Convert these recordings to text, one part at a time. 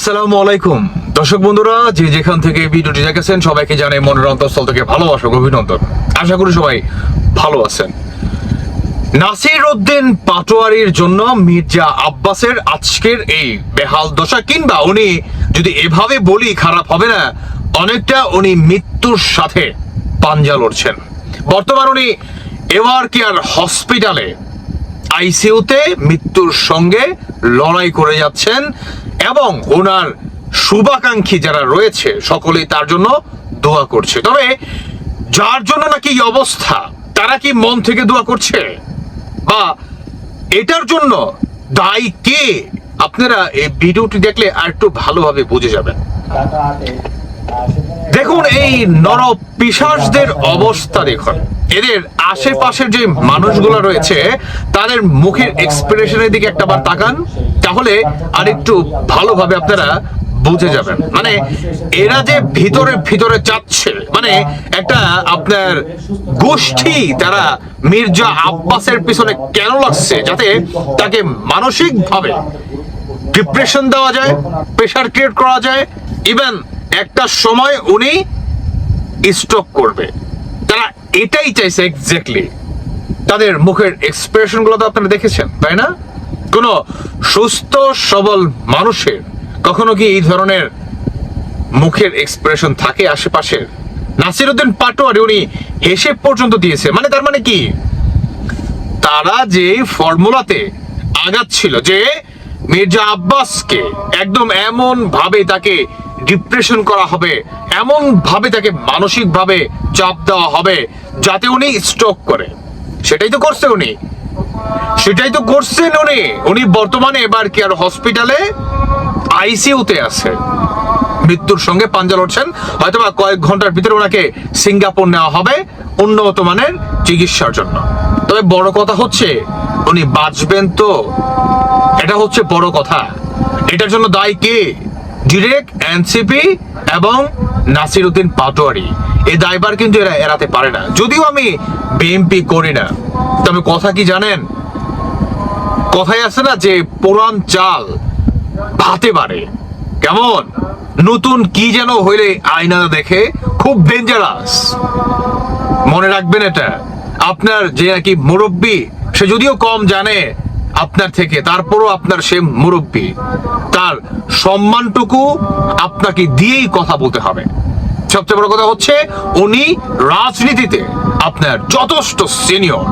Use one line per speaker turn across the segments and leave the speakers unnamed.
আসসালামু আলাইকুম দর্শক বন্ধুরা, যে যেখান থেকে ভিডিওটি দেখেছেন সবাইকে জানাই মনের অন্তঃস্থল থেকে ভালোবাসা ও অভিনন্দন। আশা করি সবাই ভালো আছেন। নাসির উদ্দিন পাটোয়ারির জন্য মির্জা আব্বাসের আজকের এই বেহাল দশা, কিংবা উনি যদি এভাবে বলি খারাপ হবে না, অনেকটা উনি মৃত্যুর সাথে পাঞ্জা লড়ছেন। বর্তমান উনি এভার কেয়ার হসপিটালে আইসিইউতে মৃত্যুর সঙ্গে লড়াই করে যাচ্ছেন এবং ওনার শুভাকাঙ্ক্ষী যারা রয়েছে সকলেই তার জন্য দোয়া করছে। তবে যার জন্য নাকি এই অবস্থা, তারা কি মন থেকে দোয়া করছে বা এটার জন্য দায়ী কে? আপনারা এই ভিডিওটি দেখলে আর একটু ভালোভাবে বুঝে যাবেন। দেখুন এই নর পিশাচদের অবস্থা দেখুন, এদের আশেপাশের যে মানুষগুলো রয়েছে তাদের মুখের এক্সপ্রেশনের দিকে একটাবার তাকান, তাহলে আর একটু ভালোভাবে আপনারা বুঝে যাবেন। মানে এরা যে ভিতরে ভিতরে চাচ্ছে, মানে একটা আপনার গোষ্ঠী তারা মির্জা আব্বাসের পিছনে কেন লাগছে, যাতে তাকে মানসিক ভাবে ডিপ্রেশন দেওয়া যায়, প্রেশার ক্রিয়েট করা যায়, ইভেন একটা সময় উনি স্ট্রোক করবে। তারা এটাই চাইছে এক্স্যাক্টলি। তাদের মুখের এক্সপ্রেশন গুলো তো আপনারা দেখেছেন, তাই না? কোন সুস্থ সবল মানুষের কখনো কি এই ধরনের মুখের এক্সপ্রেশন থাকে আশেপাশের? নাসির উদ্দিন পাটোয়ারি উনি হেসে পর্যন্ত দিয়েছে। মানে তার মানে কি, তারা যে ফর্মুলাতে আগাচ্ছিল যে মির্জা আব্বাসকে একদম এমন ভাবে তাকে ডিপ্রেশন করা হবে, এমন ভাবে তাকে মানসিক ভাবে চাপ দেওয়া হবে যাতে উনি স্ট্রোক করে, সেটাই তো করছে উনি, সেটাই তো করছেন উনি। উনি বর্তমানে এবার কেয়ার হসপিটালে আইসিইউতে আছে, মৃত্যুর সঙ্গে পাঞ্জা লড়ছেন। হয়তোবা কয়েক ঘন্টার ভিতরে ওনাকে সিঙ্গাপুর নেওয়া হবে উন্নত মানের চিকিৎসার জন্য। তবে বড় কথা হচ্ছে উনি বাঁচবেন তো, এটা হচ্ছে বড় কথা। এটার জন্য দায়ী কে? ডিরেক্ট এনসিপি এবং নাসির উদ্দিন পাটোয়ারি। এই দায়ভার কিন্তু এরা এড়াতে পারে না। যদিও আমি বিএনপি করি না, তবে কথা কি জানেন, কথাই আছে না যে পুরান চাল ভাতে বাড়ে, কেমন নতুন কি যেন হইলে আয়না দেখে, খুব ডেঞ্জারাস। মনে রাখবেন এটা। আপনার যে নাকি মুরব্বী, সে যদিও কম জানে আপনার থেকে, তারপরও আপনার সে মুরব্বী, তার সম্মানটুকু আপনাকে দিয়েই কথা বলতে হবে। সবচেয়ে বড় কথা হচ্ছে উনি রাজনীতিতে আপনার যথেষ্ট সিনিয়র,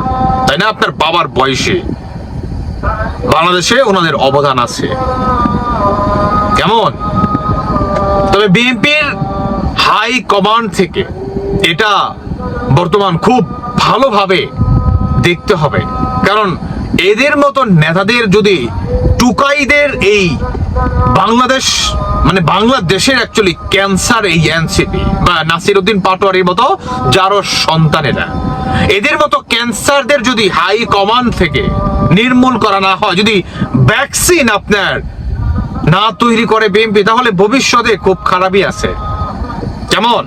তাই না? আপনার বাবার বয়সে বাংলাদেশে ওনাদের অবদান আছে, কেমন? তবে বিএনপির হাই কমান্ড থেকে এটা বর্তমান খুব ভালোভাবে দেখতে হবে, কারণ এদের মতো নেতাদের যদি টুকাইদের এই বাংলাদেশ, মানে বাংলাদেশের অ্যাকচুয়ালি ক্যান্সার এই এনসিপি বা নাসির উদ্দিন পাটোয়ারির মতো যারও সন্তানেরা, এদের মতো ক্যান্সারদের যদি হাই কমান্ড থেকে নির্মূল করা না হয়, যদি ভ্যাকসিন আপনার না তৈরি করে বিএনপি, তাহলে ভবিষ্যতে খুব খারাপই আছে। কেমন?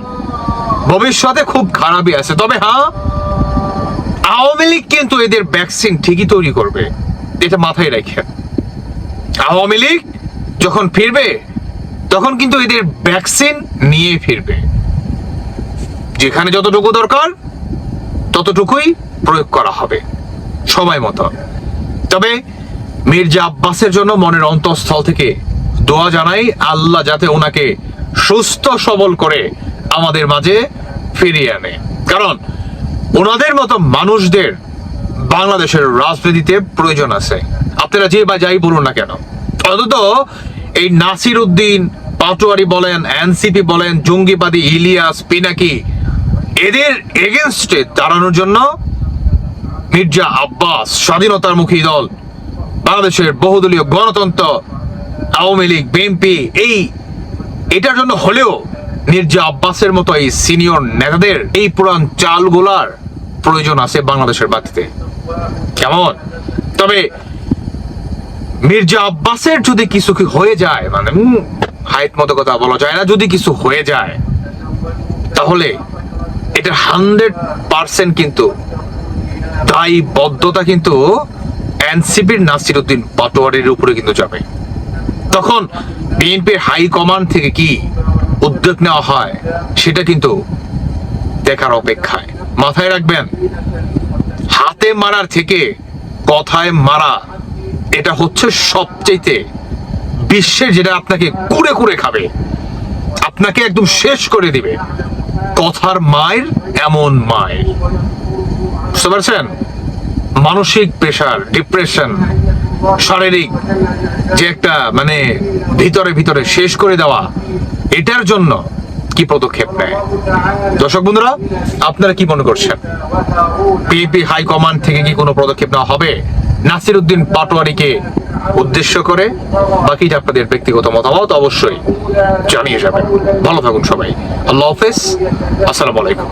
ভবিষ্যতে খুব খারাপই আছে। তবে হ্যাঁ, আওয়ামী লীগ কিন্তু এদের ভ্যাকসিন ঠিকই তৈরি করবে, এটা মাথায় রাখেন। আওয়ামী লীগ যখন ফিরবে তখন কিন্তু এদের ভ্যাকসিন নিয়ে ফিরবে, যেখানে যতটুকু দরকার ততটুকুই প্রয়োগ করা হবে সময় মতো। তবে মির্জা আব্বাসের জন্য মনের অন্তঃস্থল থেকে দোয়া জানাই, আল্লাহ যাতে ওনাকে সুস্থ সবল করে আমাদের মাঝে ফিরিয়ে আনে। কারণ ওনাদের মতো মানুষদের বাংলাদেশের রাজনীতিতে প্রয়োজন আছে। আপনারা যে বা যাই বলুন না কেন, অন্তত এই নাসির উদ্দিন পাটোয়ারি বলেন, এনসিপি বলেন, জঙ্গিবাদী ইলিয়াস, পিনাকি, এদের এগেনস্টে দাঁড়ানোর জন্য মির্জা আব্বাস, স্বাধীনতার মুখী দল, বাংলাদেশের বহুদলীয় গণতন্ত্র, আওয়ামী লীগ, বিএনপি, এটার জন্য হলেও মির্জা আব্বাসের মতো এই সিনিয়র নেতাদের এই পুরান চালগুলার প্রয়োজন আছে বাংলাদেশের বাতিতে, কেমন? তবে মির্জা আব্বাসের যদি কিছু কি হয়ে যায়, মানে হাইট মতো কথা বলা যায় না, যদি কিছু হয়ে যায় তাহলে এটা 100% কিন্তু দায়বদ্ধতা কিন্তু এনসিপির নাসির উদ্দিন পাটোয়ারির উপরে কিন্তু যাবে। তখন বিএনপির হাই কমান্ড থেকে কি উদ্যোগ নেওয়া হয় সেটা কিন্তু দেখার অপেক্ষায়। মাথায় রাখবেন, হাতে মারার থেকে কথায় মারা এটা হচ্ছে সবচেয়ে বিশ্বের, যেটা আপনাকে কুড়ে কুড়ে খাবে, আপনাকে একদম শেষ করে দিবে। কথার মায়ের এমন মায়ের, বুঝতে পারছেন? মানসিক প্রেশার, ডিপ্রেশন, শারীরিক যে একটা মানে ভিতরে ভিতরে শেষ করে দেওয়া, এটার জন্য কি পদক্ষেপ নেয়? দর্শক বন্ধুরা, আপনারা কি মনে করছেন? বিএনপি হাইকমান্ড থেকে কি কোনো পদক্ষেপ নেওয়া হবে নাসির উদ্দিন পাটোয়ারিকে উদ্দেশ্য করে? বাকিটা আপনাদের ব্যক্তিগত মতামত অবশ্যই জানিয়ে যাবেন। ভালো থাকুন সবাই। আল্লাহ হাফেজ, আসসালামু আলাইকুম।